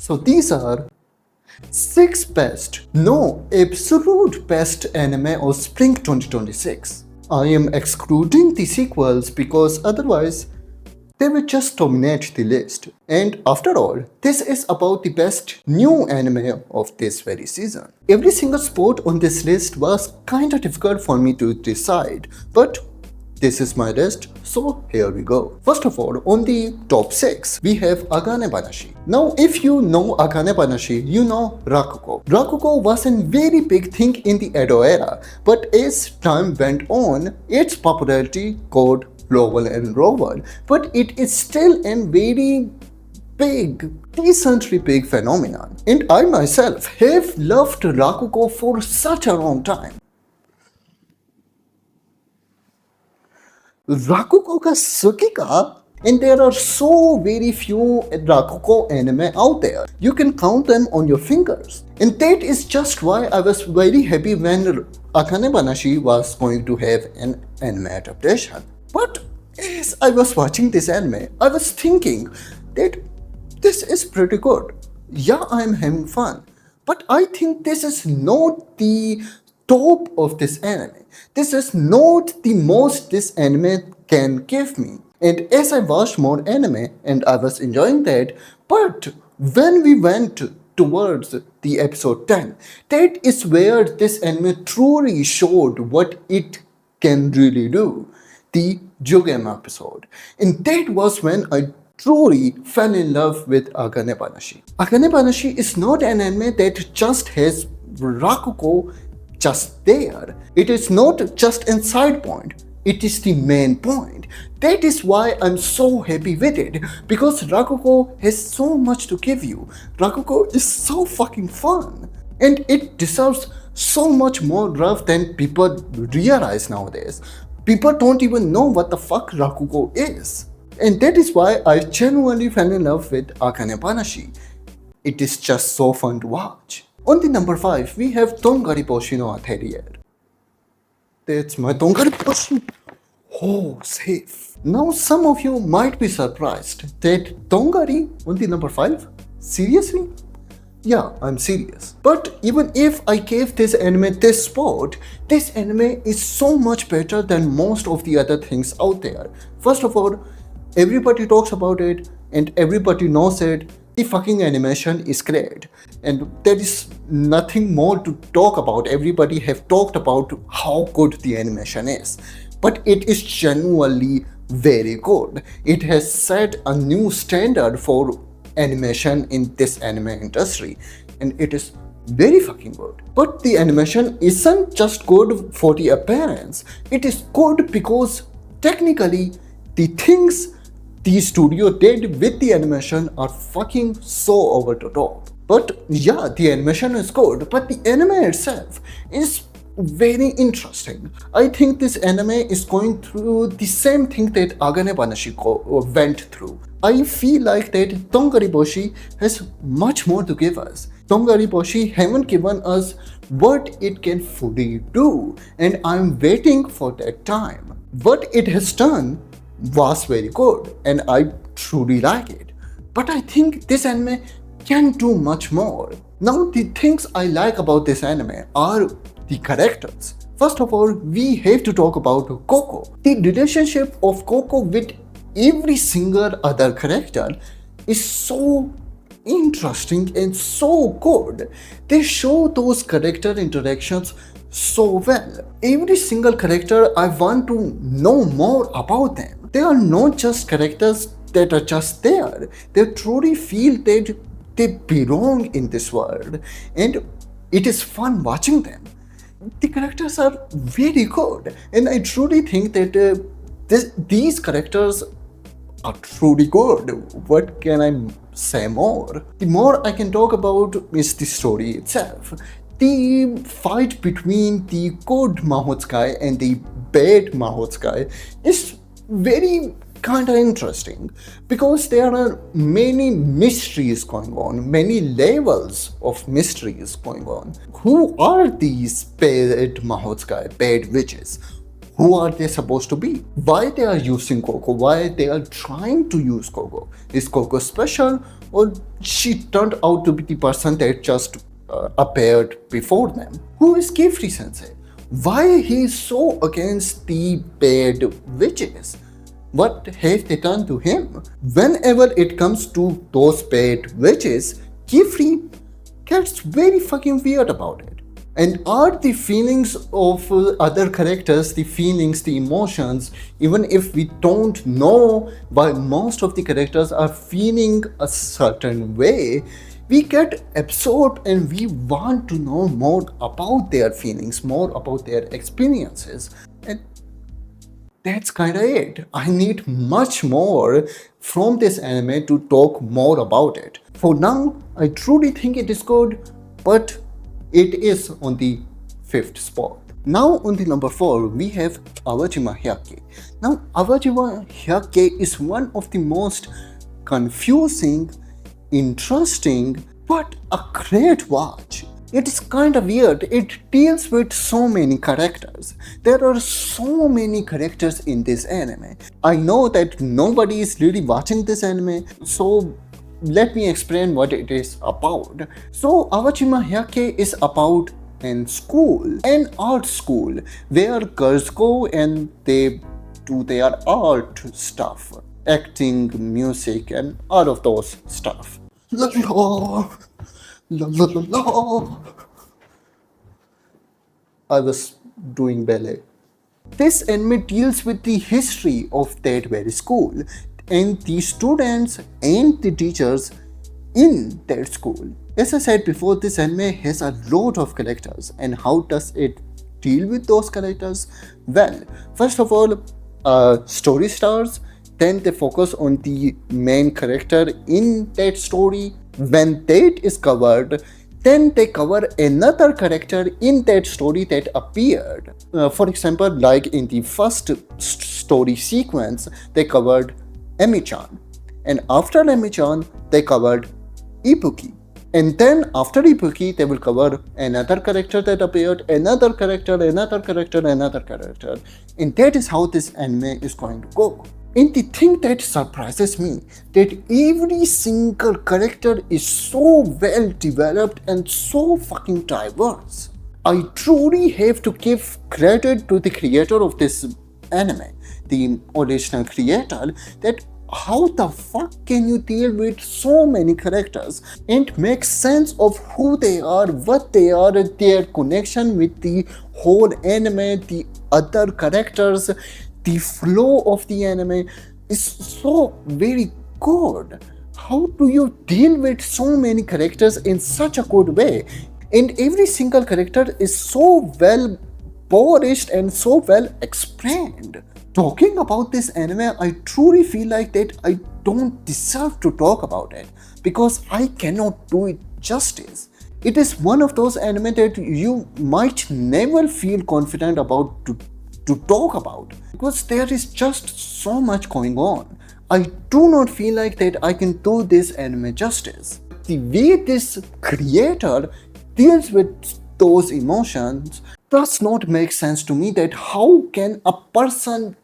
So these are 6 best, no, absolute best anime of spring 2026. I am excluding the sequels because otherwise they will just dominate the list. And after all, this is about the best new anime of this very season. Every single spot on this list was kinda difficult for me to decide, but this is my list, so here we go. First of all, on the top 6, we have Akane-banashi. Now, if you know Akane-banashi, you know Rakugo. Rakugo was a very big thing in the Edo era, but as time went on, its popularity got lower and lower, but it is still a very big, decently big phenomenon. And I myself have loved Rakugo for such a long time. Rakugo ka Tsukika, and there are so very few Rakugo anime out there. You can count them on your fingers. And that is just why I was very happy when Akane-banashi was going to have an anime adaptation. But as I was watching this anime, I was thinking that this is pretty good. Yeah, I am having fun. But I think this is not the top of this anime. This is not the most this anime can give me. And as I watched more anime and I was enjoying that, but when we went towards the episode 10, that is where this anime truly showed what it can really do. The Jugem episode. And that was when I truly fell in love with Akane-banashi. Akane-banashi is not an anime that just has Rakugo just there. It is not just a side point. It is the main point. That is why I'm so happy with it, because Rakugo has so much to give you. Rakugo is so fucking fun. And it deserves so much more love than people realize nowadays. People don't even know what the fuck Rakugo is. And that is why I genuinely fell in love with Akane-banashi. It is just so fun to watch. On the number 5, we have Tongari Boushi no Atelier. That's my Tongari Boushi. Oh, safe. Now some of you might be surprised that Tongari on the number 5? Seriously? Yeah, I'm serious. But even if I gave this anime this spot, this anime is so much better than most of the other things out there. First of all, everybody talks about it and everybody knows it. The fucking animation is great. And there is nothing more to talk about. Everybody have talked about how good the animation is. But it is genuinely very good. It has set a new standard for animation in this anime industry, and it is very fucking good. But the animation isn't just good for the appearance, it is good because technically the things the studio did with the animation are fucking so over the top. But yeah, the animation is good, but the anime itself is very interesting. I think this anime is going through the same thing that Akane-banashi went through. I feel like that Tongari Boushi has much more to give us. Tongari Boushi haven't given us what it can fully do, and I'm waiting for that time. What it has done was very good, and I truly like it. But I think this anime can do much more. Now, the things I like about this anime are the characters. First of all, we have to talk about Coco. The relationship of Coco with every single other character is so interesting and so good. They show those character interactions so well. Every single character, I want to know more about them. They are not just characters that are just there. They truly feel that they belong in this world, and it is fun watching them. The characters are very good, and I truly think that these characters are truly good. What can I say more? The more I can talk about is the story itself. The fight between the good Mahotsukai and the bad Mahotsukai is very kind of interesting, because there are many mysteries going on, many levels of mysteries going on. Who are these bad Mahotsukai, bad witches? Who are they supposed to be? Why they are using Coco? Why they are trying to use Coco? Is Coco special, or she turned out to be the person that just appeared before them? Who is Kifri Sensei? Why he is so against the bad witches? What have they done to him? Whenever it comes to those bad witches, Kifri gets very fucking weird about it. And are the feelings of other characters, the feelings, the emotions, even if we don't know why most of the characters are feeling a certain way, we get absorbed and we want to know more about their feelings, more about their experiences. And that's kind of it. I need much more from this anime to talk more about it. For now, I truly think it is good, but it is on the 5th spot. Now on the number 4, we have Awajima Hyakkei. Now Awajima Hyakkei is one of the most confusing, interesting, but a great watch. It is kind of weird. It deals with so many characters. There are so many characters in this anime. I know that nobody is really watching this anime, so let me explain what it is about. So Awajima Hyakkei is about an school, an art school, where girls go and they do their art stuff, acting, music, and all of those stuff. La la la la la la. I was doing ballet. This anime deals with the history of that very school and the students and the teachers in that school. As I said before, this anime has a lot of characters, and how does it deal with those characters? Well, first of all, story starts, then they focus on the main character in that story. When that is covered, then they cover another character in that story that appeared. For example, like in the first story sequence, they covered Emi-chan. And after Emi-chan, they covered Ibuki. And then after Ibuki, they will cover another character that appeared, another character, another character, another character. And that is how this anime is going to go. And the thing that surprises me, that every single character is so well developed and so fucking diverse. I truly have to give credit to the creator of this anime, the original creator, that how the fuck can you deal with so many characters and make sense of who they are, what they are, their connection with the whole anime, the other characters. The flow of the anime is so very good. How do you deal with so many characters in such a good way? And every single character is so well polished and so well explained. Talking about this anime, I truly feel like that I don't deserve to talk about it because I cannot do it justice. It is one of those anime that you might never feel confident about to talk about because there is just so much going on. I do not feel like that I can do this anime justice. The way this creator deals with those emotions does not make sense to me, that how can a person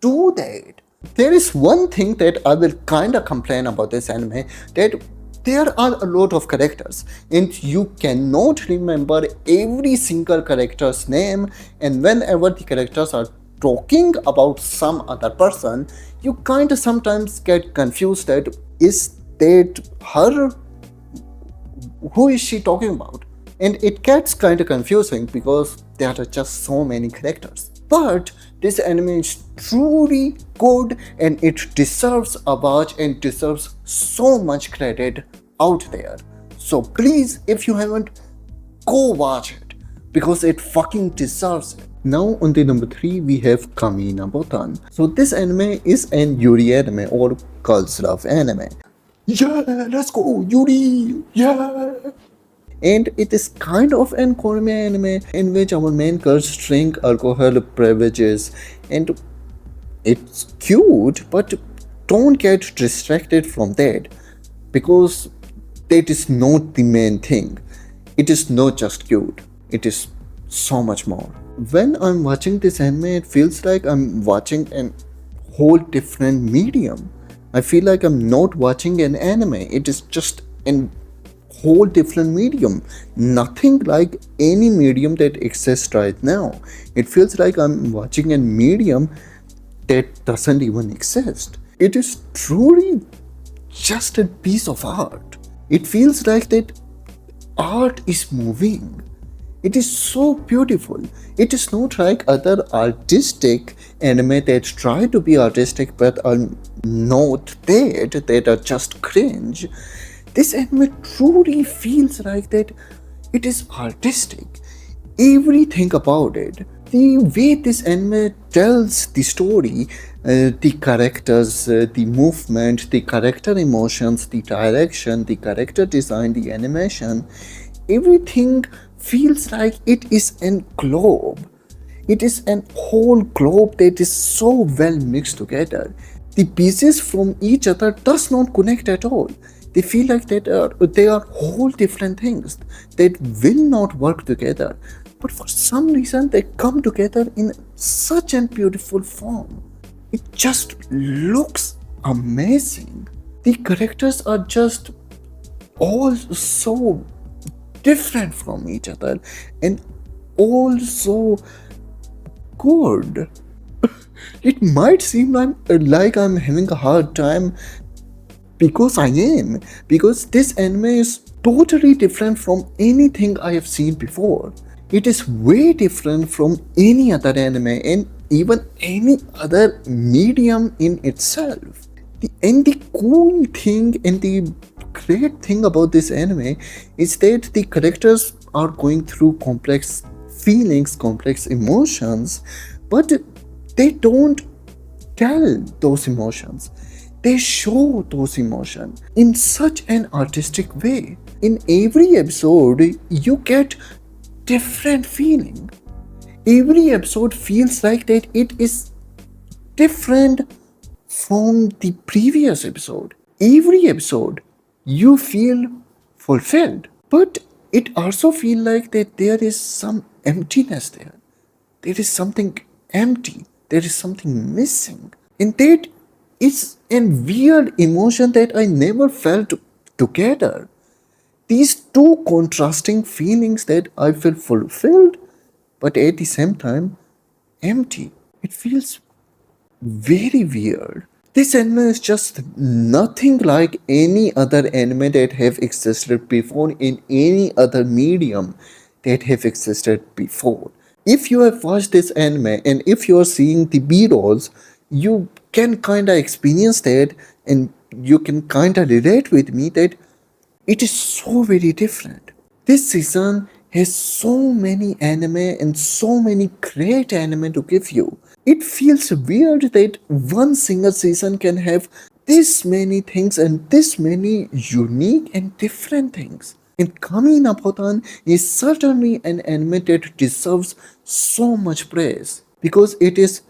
do that? There is one thing that I will kinda complain about this anime, that there are a lot of characters and you cannot remember every single character's name, and whenever the characters are talking about some other person, you kinda sometimes get confused that is that her? Who is she talking about? And it gets kinda confusing because there are just so many characters. But this anime is truly good and it deserves a watch and deserves so much credit out there. So please, if you haven't, go watch it because it fucking deserves it. Now on the number 3, we have Kamiina Botan. So this anime is an Yuri anime or girls love anime. Yeah, let's go Yuri! Yeah! And it is kind of an anime anime in which our main girls drink alcohol beverages, and it's cute, but don't get distracted from that because that is not the main thing. It is not just cute, it is so much more. when I'm watching this anime, it feels like I'm watching a whole different medium. I feel like I'm not watching an anime. It is just a whole different medium. Nothing like any medium that exists right now. It feels like I'm watching a medium that doesn't even exist. It is truly just a piece of art. It feels like that art is moving. It is so beautiful. It is not like other artistic anime that try to be artistic but are not that are just cringe. This anime truly feels like that it is artistic. Everything about it. The way this anime tells the story, the characters, the movement, the character emotions, the direction, the character design, the animation, everything feels like it is a globe. It is an whole globe that is so well mixed together. The pieces from each other does not connect at all. They feel like they are whole different things that will not work together. But for some reason they come together in such a beautiful form. It just looks amazing. The characters are just all so different from each other and all so good. It might seem like I'm having a hard time because I am. Because this anime is totally different from anything I have seen before. It is way different from any other anime and even any other medium in itself. And the cool thing and the great thing about this anime is that the characters are going through complex feelings, complex emotions, but they don't tell those emotions. They show those emotions in such an artistic way. In every episode, you get different feeling. Every episode feels like that it is different from the previous episode. Every episode, you feel fulfilled, but it also feel like that there is some emptiness there. There is something empty. There is something missing. And that is a weird emotion that I never felt together. These two contrasting feelings that I feel fulfilled, but at the same time empty. It feels very weird. This anime is just nothing like any other anime that have existed before in any other medium that have existed before. If you have watched this anime and if you are seeing the B-rolls, you can kinda experience that and you can kinda relate with me that it is so very different. This season has so many anime and so many great anime to give you. It feels weird that one single season can have this many things and this many unique and different things. And Kamiina Botan is certainly an anime that deserves so much praise because it is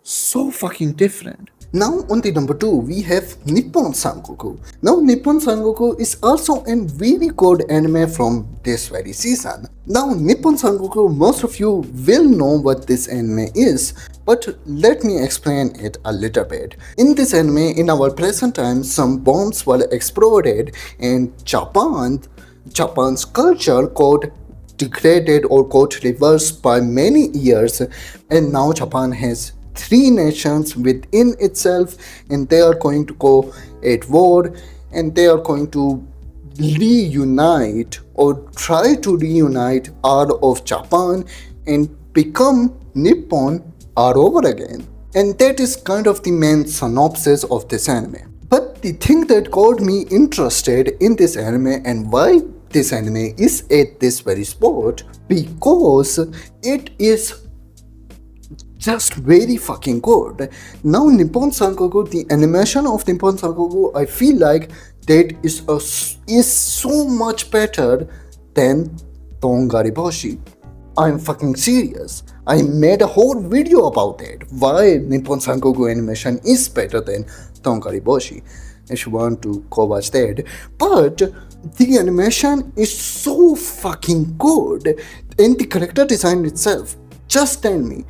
so fucking different. Now on the number 2 we have Nippon Sangoku. Now Nippon Sangoku is also a very good anime from this very season. Now Nippon Sangoku, most of you will know what this anime is, but let me explain it a little bit. In this anime, in our present time, some bombs were exploded and Japan's culture got degraded or got reversed by many years, and now Japan has three nations within itself and they are going to go at war and they are going to reunite or try to reunite all of Japan and become Nippon all over again. And that is kind of the main synopsis of this anime. But the thing that got me interested in this anime and why this anime is at this very spot, because it is just very fucking good. Now Nippon Sangoku, the animation of Nippon Sangoku, I feel like that is so much better than Tongari Boushi. I'm fucking serious. I made a whole video about that. Why Nippon Sangoku animation is better than Tongari Boushi. If you want to go watch that. But the animation is so fucking good. And the character design itself just tell me,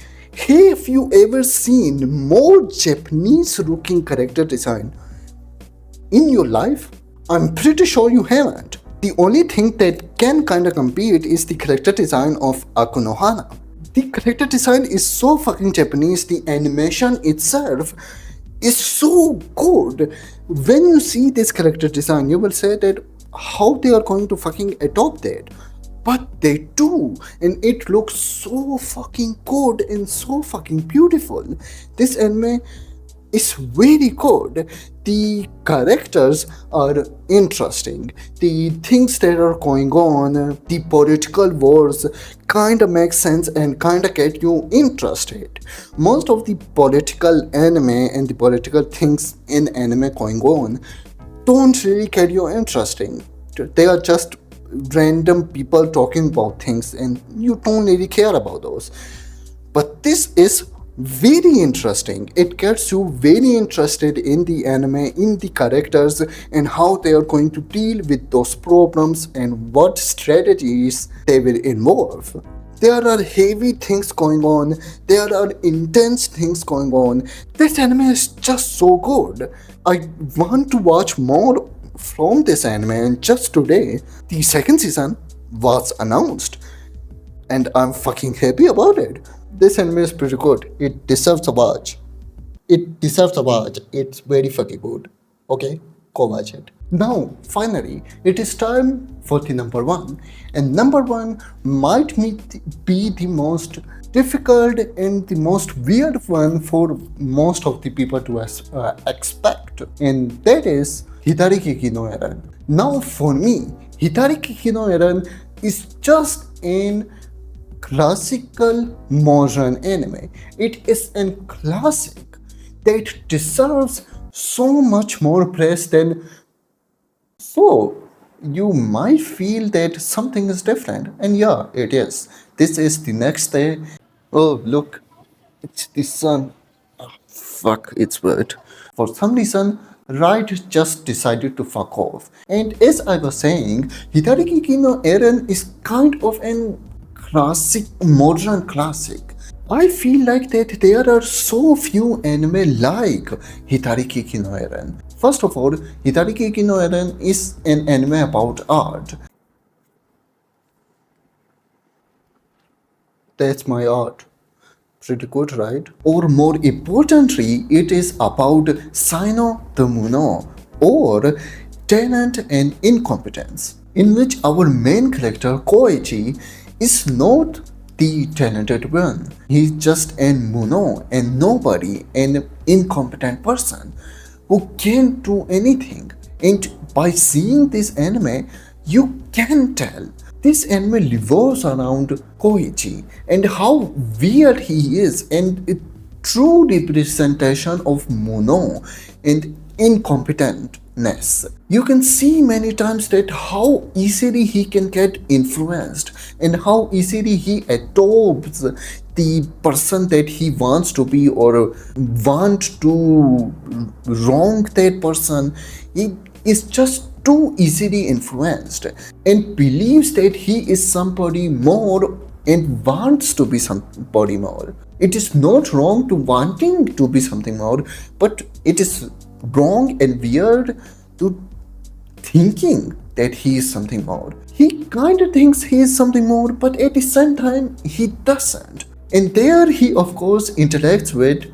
have you ever seen more Japanese looking character design in your life? I'm pretty sure you haven't. The only thing that can kinda compete is the character design of Hana. The character design is so fucking Japanese, the animation itself is so good. When you see this character design, you will say that how they are going to fucking adopt that. But they do, and it looks so fucking good and so fucking beautiful. This anime is very good. The characters are interesting. The things that are going on, the political wars kinda make sense and kinda get you interested. Most of the political anime and the political things in anime going on don't really get you interesting. They are just random people talking about things and you don't really care about those. But this is very interesting. It gets you very interested in the anime, in the characters, and how they are going to deal with those problems and what strategies they will involve. There are heavy things going on, there are intense things going on. This anime is just so good. I want to watch more from this anime, and just today, the second season was announced. And I'm fucking happy about it. This anime is pretty good. It deserves a watch. It deserves a watch. It's very fucking good. Okay? Go watch it. Now, finally, it is time for the number one. And number one might be the most difficult and the most weird one for most of the people to expect. And that is Hidarikiki no Eren. Now, for me, Hidarikiki no Eren is just an classical modern anime. It is a classic that deserves so much more praise than. So you might feel that something is different, and yeah, it is. This is the next day. Oh, look, it's the sun. Fuck, it's wet. For some reason, Wright just decided to fuck off. And as I was saying, Hidarikiki no Eren is kind of an classic, modern classic. I feel like that there are so few anime like Hidarikiki no Eren. First of all, Hidarikiki no Eren is an anime about art. That's my art. Pretty good, right? Or more importantly, it is about Sino the Muno, or talent and incompetence, in which our main character Koichi is not the talented one. He's just an Muno and nobody, an incompetent person who can't do anything. And by seeing this anime, you can tell this anime revolves around Koichi and how weird he is, and a true representation of Muno and incompetentness. You can see many times that how easily he can get influenced and how easily he adopts the person that he wants to be or want to wrong that person. He is just too easily influenced and believes that he is somebody more and wants to be somebody more. It is not wrong to wanting to be something more, but it is wrong and weird to thinking that he is something more. He kind of thinks he is something more, but at the same time, he doesn't. And there he, of course, interacts with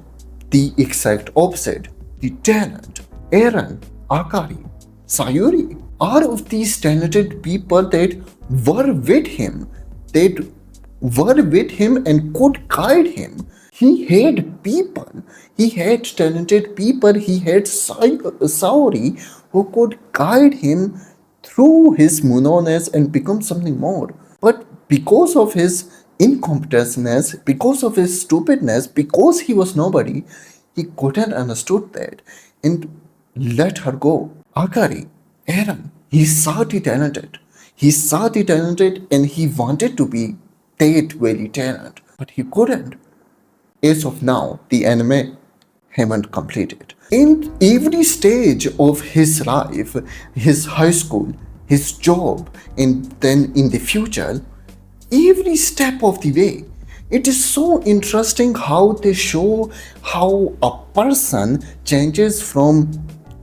the exact opposite, the talent. Eren, Akari, Sayuri, all of these talented people that were with him, and could guide him. He had people, he had talented people, he had Saori who could guide him through his monotonous and become something more. But because of his incompetence, because of his stupidness, because he was nobody, he couldn't understood that and let her go. Akari, Eren, he saw the talented. He saw the talented and he wanted to be that very talented, but he couldn't. As of now, the anime haven't completed. In every stage of his life, his high school, his job, and then in the future, every step of the way, It is so interesting how they show how a person changes from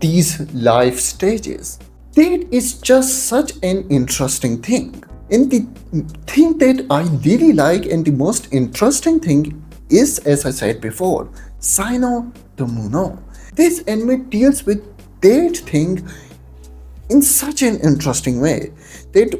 these life stages. That is just such an interesting thing. And the thing that I really like and the most interesting thing is, as I said before, Sino the Muno. This anime deals with that thing in such an interesting way that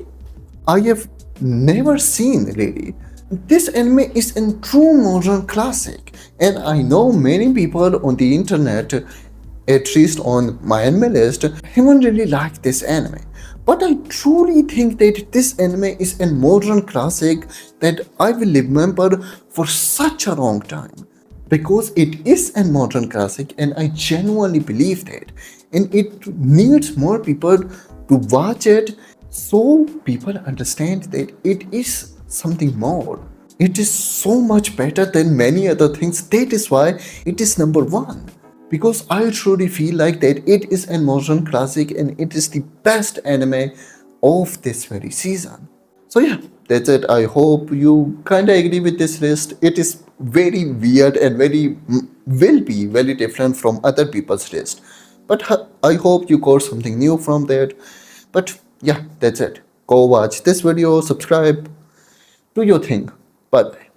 I have never seen really. This anime is a true modern classic, and I know many people on the internet, at least on my anime list, haven't really liked this anime. But I truly think that this anime is a modern classic that I will remember for such a long time because it is a modern classic and I genuinely believe that. And it needs more people to watch it so people understand that it is something more. It is so much better than many other things. That is why it is number one. Because I truly feel like that it is a modern classic and it is the best anime of this very season. So yeah, that's it. I hope you kinda agree with this list. It is very weird and will be very different from other people's list. But I hope you got something new from that. But yeah, that's it. Go watch this video, subscribe, do your thing. Bye bye.